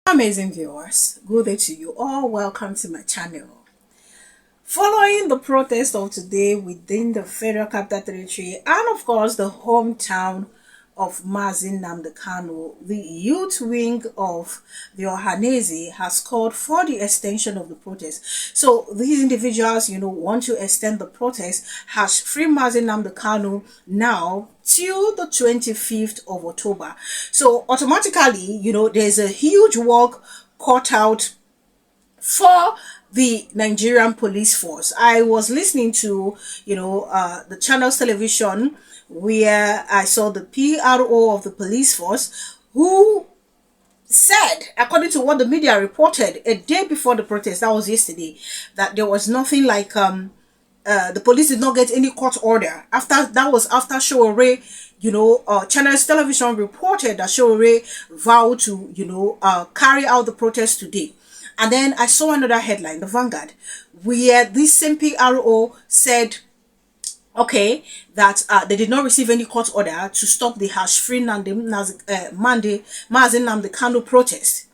Amazing viewers, good day to you all. Welcome to my channel. Following the protest of today within the Federal Capital Territory and of course the hometown of Mazi Nnamdi Kanu, the youth wing of the Ohaneze has called for the extension of the protest. So these individuals, want to extend the protest, has free Mazi Nnamdi Kanu now till the 25th of October. So automatically, there's a huge work cut out for the Nigerian police force. I was listening to, the channel's television where I saw the PRO of the police force who said, according to what the media reported a day before the protest, that was yesterday, that there was nothing like the police did not get any court order. After Sowore, Channel's television reported that Sowore vowed to, carry out the protest today. And then I saw another headline, the Vanguard, where this same PRO said, okay, that they did not receive any court order to stop the free Mazi Nnamdi Kanu protest.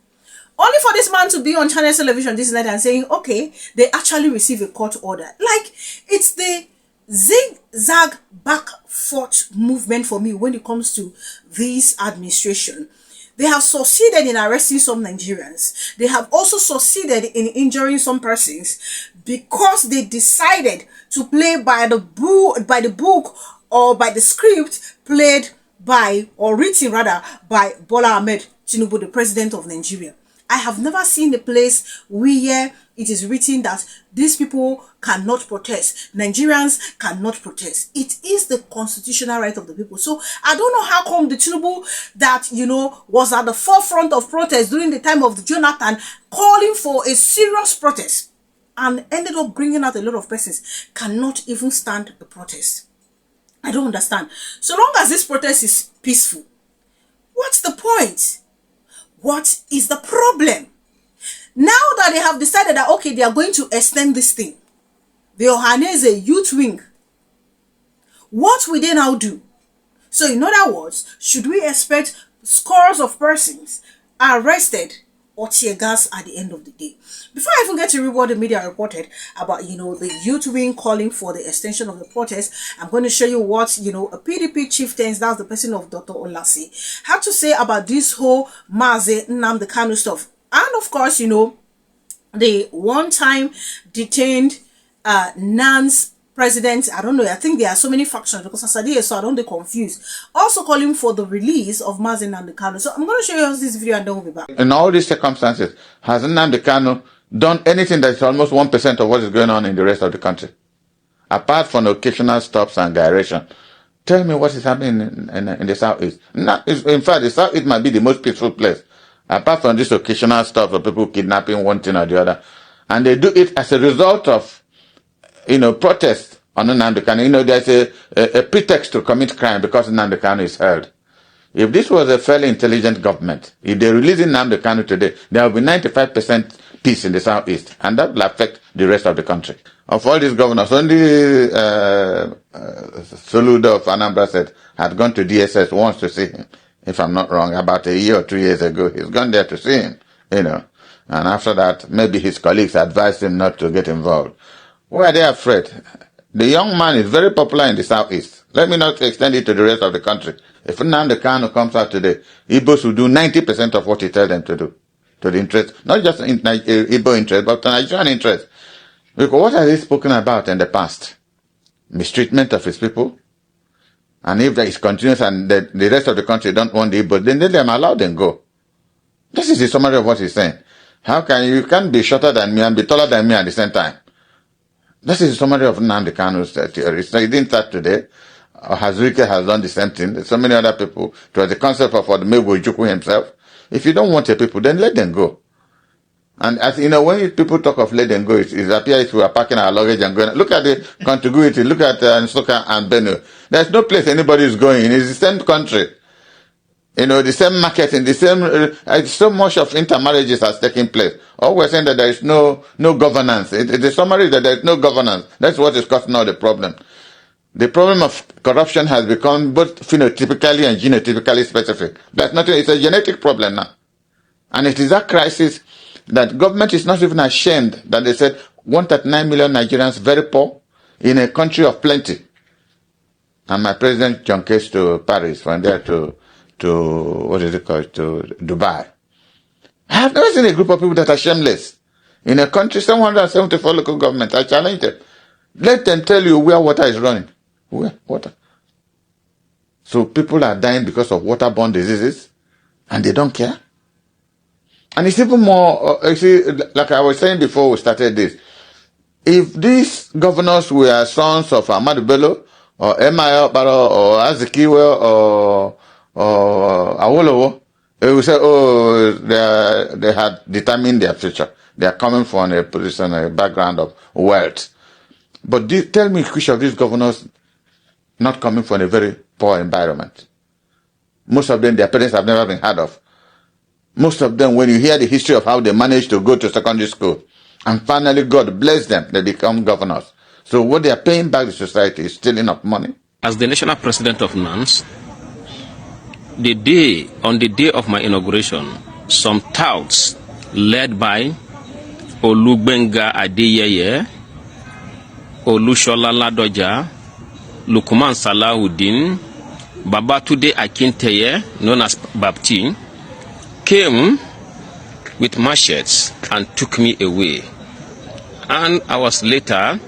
Only for this man to be on Channel television this night and saying, okay, they actually receive a court order. Like, it's the zigzag back forth movement for me when it comes to this administration. They have succeeded in arresting some Nigerians. They have also succeeded in injuring some persons because they decided to play by the book or by the script played by, or written rather, by Bola Ahmed Tinubu, the president of Nigeria. I have never seen a place where it is written that these people cannot protest. Nigerians cannot protest. It is the constitutional right of the people. So I don't know how come the Tinubu that, was at the forefront of protest during the time of the Jonathan calling for a serious protest and ended up bringing out a lot of persons cannot even stand the protest. I don't understand. So long as this protest is peaceful, what's the point? What is the problem? Now that they have decided that, okay, they are going to extend this thing, the Ohaneze youth wing, what will they now do? So in other words, should we expect scores of persons arrested or tear gas at the end of the day? Before I even get to read what the media reported about, the youth wing calling for the extension of the protest, I'm going to show you what, a PDP chieftain, that's the person of Dr. Olasi, had to say about this whole Mazi Nnamdi Kanu stuff. And of course, the one-time detained NAN's president, I don't know, I think there are so many factions because Asadi, so I don't get confused, also calling for the release of Mazi Nnamdi Kanu. So I'm going to show you this video and then we'll be back. In all these circumstances, has Nnamdi Kanu done anything that is almost 1% of what is going on in the rest of the country? Apart from occasional stops and gyration. Tell me what is happening in the Southeast. In fact, the Southeast might be the most peaceful place. Apart from this occasional stuff of people kidnapping one thing or the other. And they do it as a result of, protest on Nnamdi Kanu. There's a pretext to commit crime because Nnamdi Kanu is held. If this was a fairly intelligent government, if they release Nnamdi Kanu today, there will be 95% peace in the Southeast. And that will affect the rest of the country. Of all these governors, only Soludo of Anambra said had gone to DSS once to see him. If I'm not wrong, about a year or 2 years ago, he's gone there to see him, And after that, maybe his colleagues advised him not to get involved. Why are they afraid? The young man is very popular in the Southeast. Let me not extend it to the rest of the country. If Nnamdi Kanu comes out today, Igbos will do 90% of what he tells them to do. To the interest, not just in Igbo interest, but Nigerian interest. Because what has he spoken about in the past? Mistreatment of his people. And if that is continuous and the rest of the country don't want the Igbos, then let them allow them go. This is the summary of what he's saying. How can you can't be shorter than me and be taller than me at the same time? This is the summary of Nnamdi Kanu's theory. So he didn't start today. Hazrike has done the same thing. There's so many other people. It was the concept of Odumegwu Ojukwu himself. If you don't want your people, then let them go. And as when people talk of let them go, it appears we are packing our luggage and going. Look at the contiguity. Look at Nsukka and Benue. There's no place anybody is going. It's the same country. The same marketing, the same, so much of intermarriages has taken place. All we're saying that there is no governance. The summary is that there is no governance. That's what is causing all the problem. The problem of corruption has become both phenotypically and genotypically specific. That's nothing, it's a genetic problem now. And it is that crisis that government is not even ashamed that they said 139 million Nigerians very poor in a country of plenty. And my president junketed to Paris, from there to what is it called, to Dubai. I have never seen a group of people that are shameless. In a country, 774 local governments, I challenge them. Let them tell you where water is running. Where? Water. So people are dying because of waterborne diseases, and they don't care. And it's even more, you see, like I was saying before we started this, if these governors were sons of Ahmadu Bello, or M.I. Okpara, or Azikiwe, or Awolowo, they would say, oh, they had determined their future. They are coming from a position, a background of wealth. But tell me which of these governors not coming from a very poor environment? Most of them, their parents have never been heard of. Most of them, when you hear the history of how they managed to go to secondary school, and finally God bless them, they become governors. So what they are paying back to society is stealing of money. As the national president of NANS, on the day of my inauguration, some touts led by Olugbenga Adeyeye, Olushola Ladoja, Lukman Salahuddin, Babatunde Akinteye, known as Bapti, came with machetes and took me away. And I was later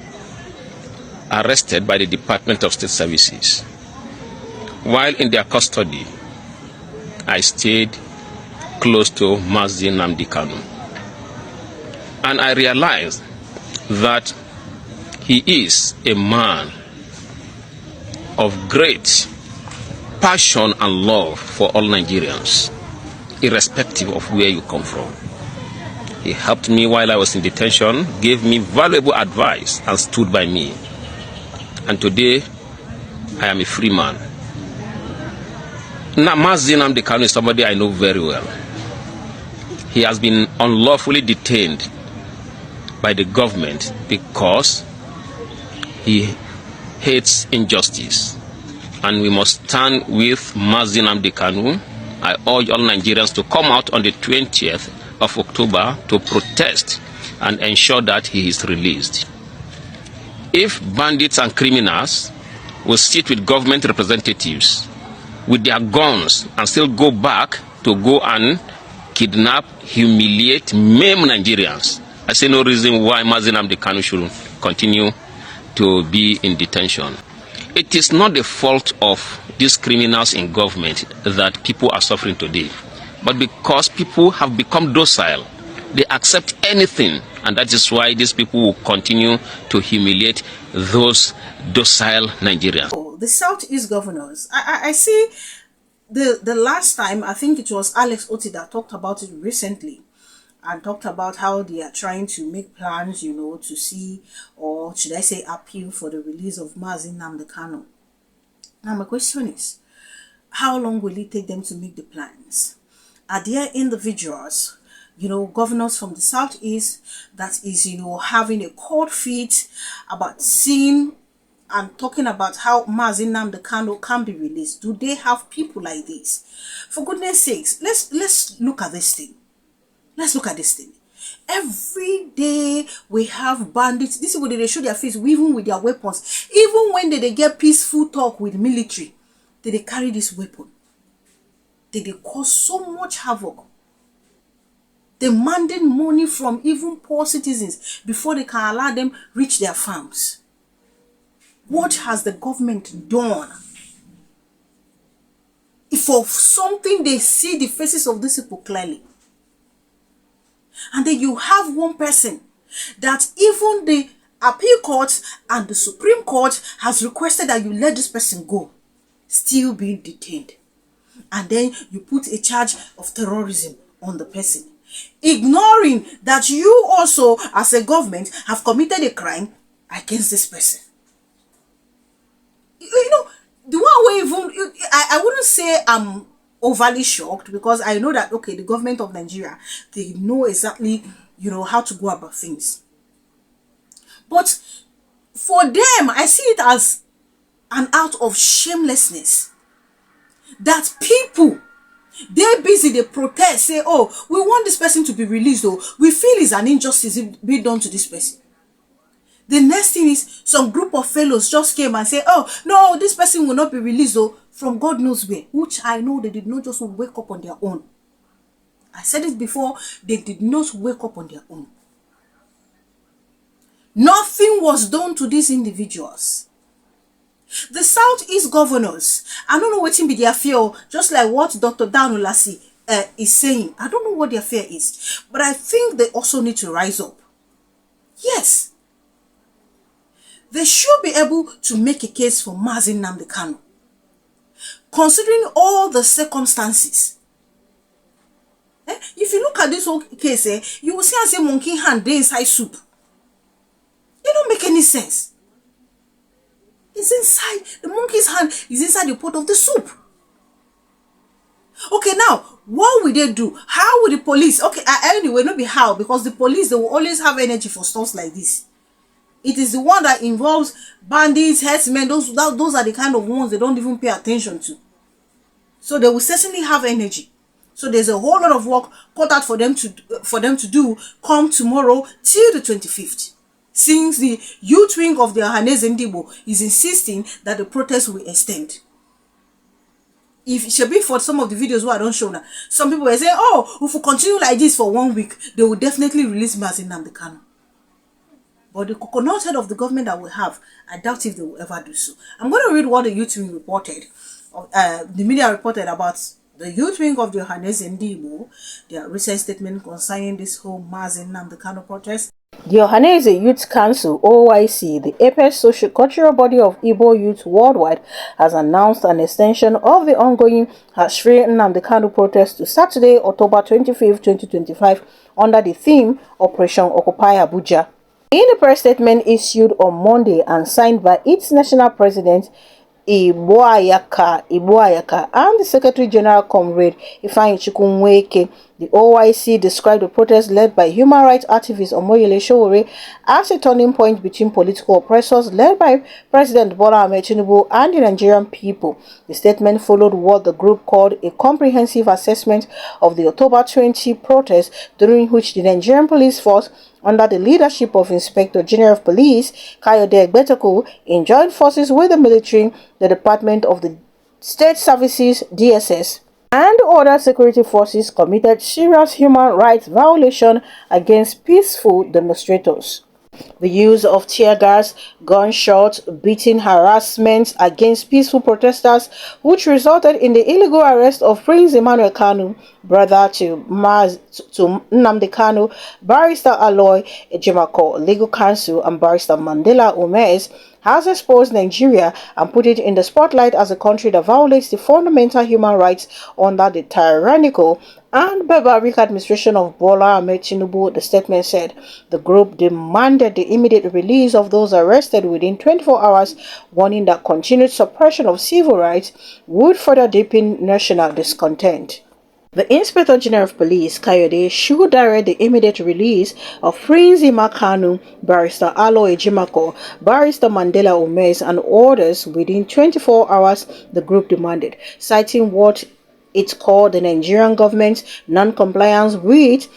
arrested by the Department of State Services. While in their custody, I stayed close to Mazi Nnamdi Kanu. And I realized that he is a man of great passion and love for all Nigerians, irrespective of where you come from. He helped me while I was in detention, gave me valuable advice, and stood by me. And today, I am a free man. Now, Mazi Nnamdi Kanu is somebody I know very well. He has been unlawfully detained by the government because he hates injustice. And we must stand with Mazi Nnamdi Kanu. I urge all Nigerians to come out on the 20th of October to protest and ensure that he is released. If bandits and criminals will sit with government representatives with their guns and still go back to go and kidnap, humiliate, maim Nigerians, I see no reason why Mazi Nnamdi Kanu should continue to be in detention. It is not the fault of these criminals in government that people are suffering today, but because people have become docile, they accept anything, and that is why these people will continue to humiliate those docile Nigerians. The Southeast governors, I see the last time, I think it was Alex Oti that talked about it recently, and talked about how they are trying to make plans, to see, or should I say appeal for the release of Mazi Nnamdi Kanu. Now my question is, how long will it take them to make the plans? Are there individuals, governors from the Southeast that is, having a cold feet about seeing and talking about how Mazi Nnamdi Kanu can be released? Do they have people like this? For goodness sakes, let's look at this thing. Let's look at this thing. Every day we have bandits. This is where they show their face, even with their weapons. Even when they get peaceful talk with military, they carry this weapon. They cause so much havoc, demanding money from even poor citizens before they can allow them reach their farms. What has the government done? If for something they see the faces of these people clearly, and then you have one person that even the appeal court and the Supreme Court has requested that you let this person go, still being detained. And then you put a charge of terrorism on the person, ignoring that you also, as a government, have committed a crime against this person. The one way even, I wouldn't say I'm overly shocked, because I know that, okay, the government of Nigeria, they know exactly, how to go about things. But for them, I see it as an act of shamelessness that people They busy, they protest, say, oh, we want this person to be released, though. We feel it's an injustice being done to this person. The next thing is some group of fellows just came and say, oh, no, this person will not be released, though, from God knows where, which I know they did not just wake up on their own. I said it before, they did not wake up on their own. Nothing was done to these individuals. The Southeast governors, I don't know what be their fear, just like what Dr. Dan Olasi is saying. I don't know what their fear is, but I think they also need to rise up. Yes, they should be able to make a case for Mazi Nnamdi Kanu, considering all the circumstances. If you look at this whole case, you will see as a monkey hand there inside soup. It don't make any sense. It's inside, the monkey's hand is inside the pot of the soup. Okay, now, what will they do? How will the police? Okay, anyway, not be how, because the police, they will always have energy for stuff like this. It is the one that involves bandits, herdsmen, those are the kind of ones they don't even pay attention to. So they will certainly have energy. So there's a whole lot of work cut out for them to do come tomorrow till the 25th. Since the youth wing of the Ohaneze is insisting that the protest will extend. If it should be for some of the videos where I don't show now, some people will say, oh, if we continue like this for 1 week, they will definitely release Mazi Nnamdi Kanu. But the coconut head of the government that we have, I doubt if they will ever do so. I'm going to read what the youth wing reported. The media reported about the youth wing of the Ohaneze their recent statement concerning this whole Mazi Nnamdi Kanu protest. The Ohaneze Youth Council, OYC, the apex socio-cultural body of Igbo youth worldwide, has announced an extension of the ongoing Hashri Nnamdi Kanu protest to Saturday, October 25, 2025, under the theme Operation Occupy Abuja. In a press statement issued on Monday and signed by its national president, Ibuayaka, and the Secretary General Comrade Ifeanyi Chukwunweke, the OYC described the protest led by human rights activist Omoyele Sowore as a turning point between political oppressors led by President Bola Ahmed Tinubu and the Nigerian people. The statement followed what the group called a comprehensive assessment of the October 20 protest, during which the Nigerian police force, under the leadership of Inspector General of Police Kayode Egbetokun, in joint forces with the military, the Department of the State Services (DSS), and other security forces, committed serious human rights violation against peaceful demonstrators. The use of tear gas, gunshots, beating, harassment against peaceful protesters, which resulted in the illegal arrest of Prince Emmanuel Kanu, brother to Nnamdi Kanu, Barrister Aloy Ejimako, legal counsel, and Barrister Mandela Umez, has exposed Nigeria and put it in the spotlight as a country that violates the fundamental human rights under the tyrannical and barbaric administration of Bola Ahmed Tinubu, the statement said. The group demanded the immediate release of those arrested within 24 hours, warning that continued suppression of civil rights would further deepen national discontent. The Inspector General of Police, Kayode, should direct the immediate release of Prince Emmanuel Kanu, Barrister Aloy Ejimako, Barrister Mandela Umez, and others within 24 hours, the group demanded, citing what it called the Nigerian government's non-compliance with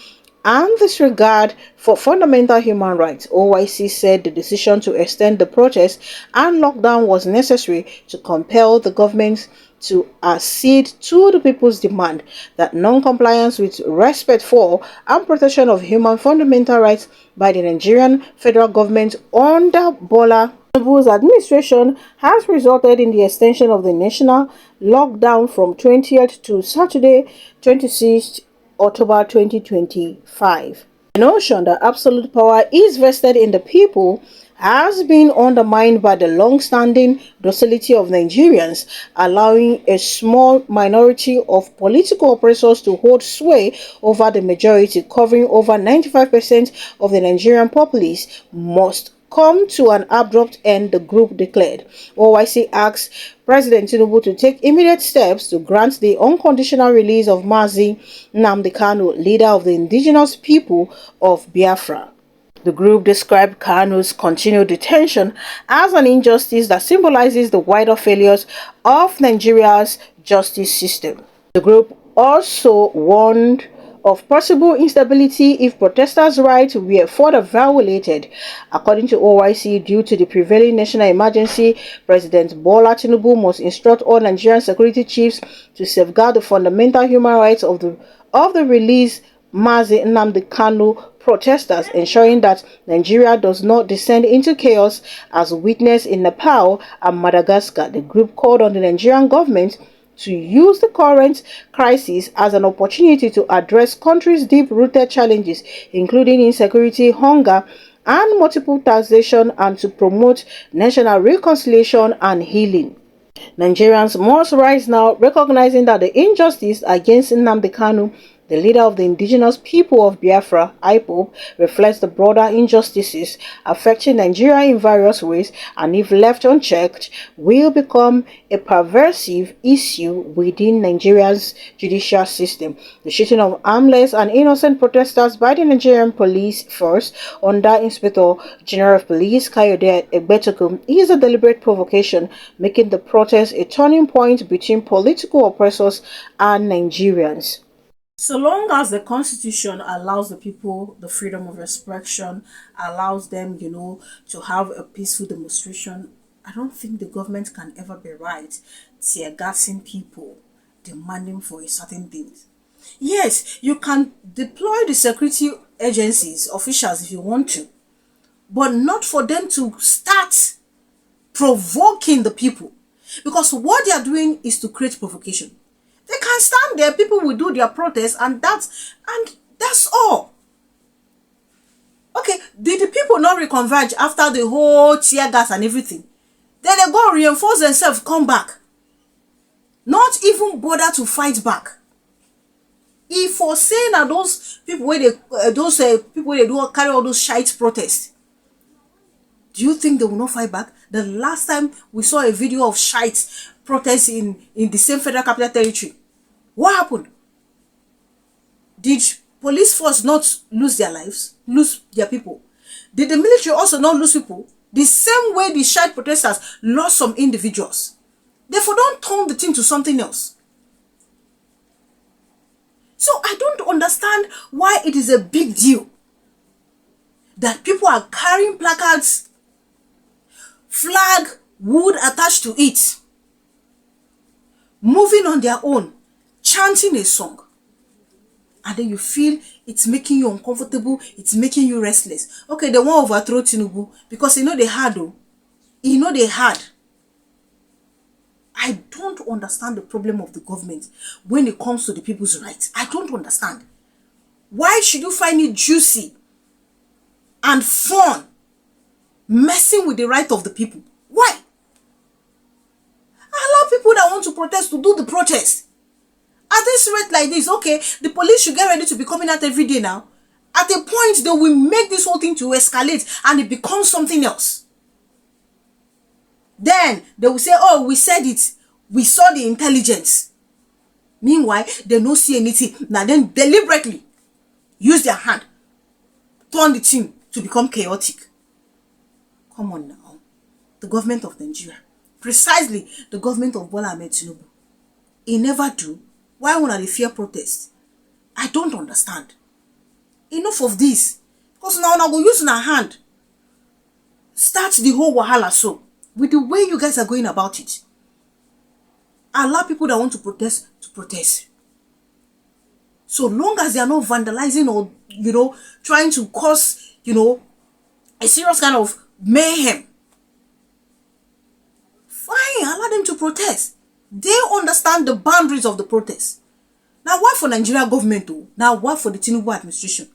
and disregard for fundamental human rights. OYC said the decision to extend the protest and lockdown was necessary to compel the government to accede to the people's demand that non-compliance with respect for and protection of human fundamental rights by the Nigerian federal government under Bola Tinubu's administration has resulted in the extension of the national lockdown from 20th to Saturday, 26th October 2025. The notion that absolute power is vested in the people has been undermined by the long-standing docility of Nigerians, allowing a small minority of political oppressors to hold sway over the majority, covering over 95% of the Nigerian populace, must come to an abrupt end, the group declared. OYC asks President Tinubu to take immediate steps to grant the unconditional release of Mazi Nnamdi Kanu, leader of the indigenous people of Biafra. The group described Kanu's continued detention as an injustice that symbolizes the wider failures of Nigeria's justice system. The group also warned of possible instability if protesters' rights were further violated. According to OYC, due to the prevailing national emergency, President Bola Tinubu must instruct all Nigerian security chiefs to safeguard the fundamental human rights of the released Mazi Nnamdi Kanu protesters, ensuring that Nigeria does not descend into chaos as witnessed in Nepal and Madagascar. The group called on the Nigerian government to use the current crisis as an opportunity to address country's deep-rooted challenges, including insecurity, hunger, and multiple taxation, and to promote national reconciliation and healing. Nigerians must rise now, recognizing that the injustice against Nnamdi Kanu, the leader of the indigenous people of Biafra, IPOB, reflects the broader injustices affecting Nigeria in various ways, and if left unchecked, will become a pervasive issue within Nigeria's judicial system. The shooting of harmless and innocent protesters by the Nigerian police force under Inspector General of Police Kayode Egbetokum is a deliberate provocation, making the protest a turning point between political oppressors and Nigerians. So long as the constitution allows the people the freedom of expression, allows them, to have a peaceful demonstration, I don't think the government can ever be right tear gassing people, demanding for a certain thing. Yes, you can deploy the security agencies, officials if you want to, but not for them to start provoking the people, because what they are doing is to create provocation. They can stand there, people will do their protest, and that's all. Okay, did the people not reconverge after the whole tear gas and everything? Then they go reinforce themselves, come back. Not even bother to fight back. If for saying that those people where they do carry all those shite protests, do you think they will not fight back? The last time we saw a video of shite protests in the same Federal Capital Territory, what happened? Did police force not lose their lives, lose their people? Did the military also not lose people? The same way the shite protesters lost some individuals. Therefore, don't turn the thing to something else. So I don't understand why it is a big deal that people are carrying placards, flag, wood attached to it, moving on their own, chanting a song, and then you feel it's making you uncomfortable, it's making you restless. Okay, they won't overthrow Tinubu because they had though. They had. I don't understand the problem of the government when it comes to the people's rights. I don't understand. Why should you find it juicy and fun messing with the right of the people? Why? Allow people that want to protest to do the protest. At this rate like this, okay, the police should get ready to be coming out every day now. At a point, they will make this whole thing to escalate and it becomes something else. Then they will say, oh, we said it. We saw the intelligence. Meanwhile, they don't see anything. Now then deliberately use their hand, turn the thing to become chaotic. Come on now. The government of Nigeria, precisely the government of Bola Ahmed Tinubu, he never do. Why would they fear protest? I don't understand. Enough of this. Because now go use our hand. Start the whole wahala so. With the way you guys are going about it. Allow people that want to protest. So long as they are not vandalizing or, trying to cause, a serious kind of mayhem. Fine, allow them to protest. They understand the boundaries of the protest. Now, what for Nigeria government though? Now, what for the Tinubu administration?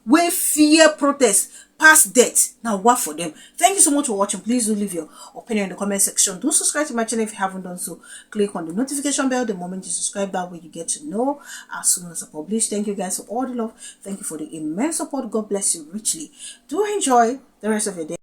We fear protest past death. Now, what for them? Thank you so much for watching. Please do leave your opinion in the comment section. Do subscribe to my channel if you haven't done so. Click on the notification bell the moment you subscribe. That way you get to know as soon as I publish. Thank you guys for all the love. Thank you for the immense support. God bless you richly. Do enjoy the rest of your day.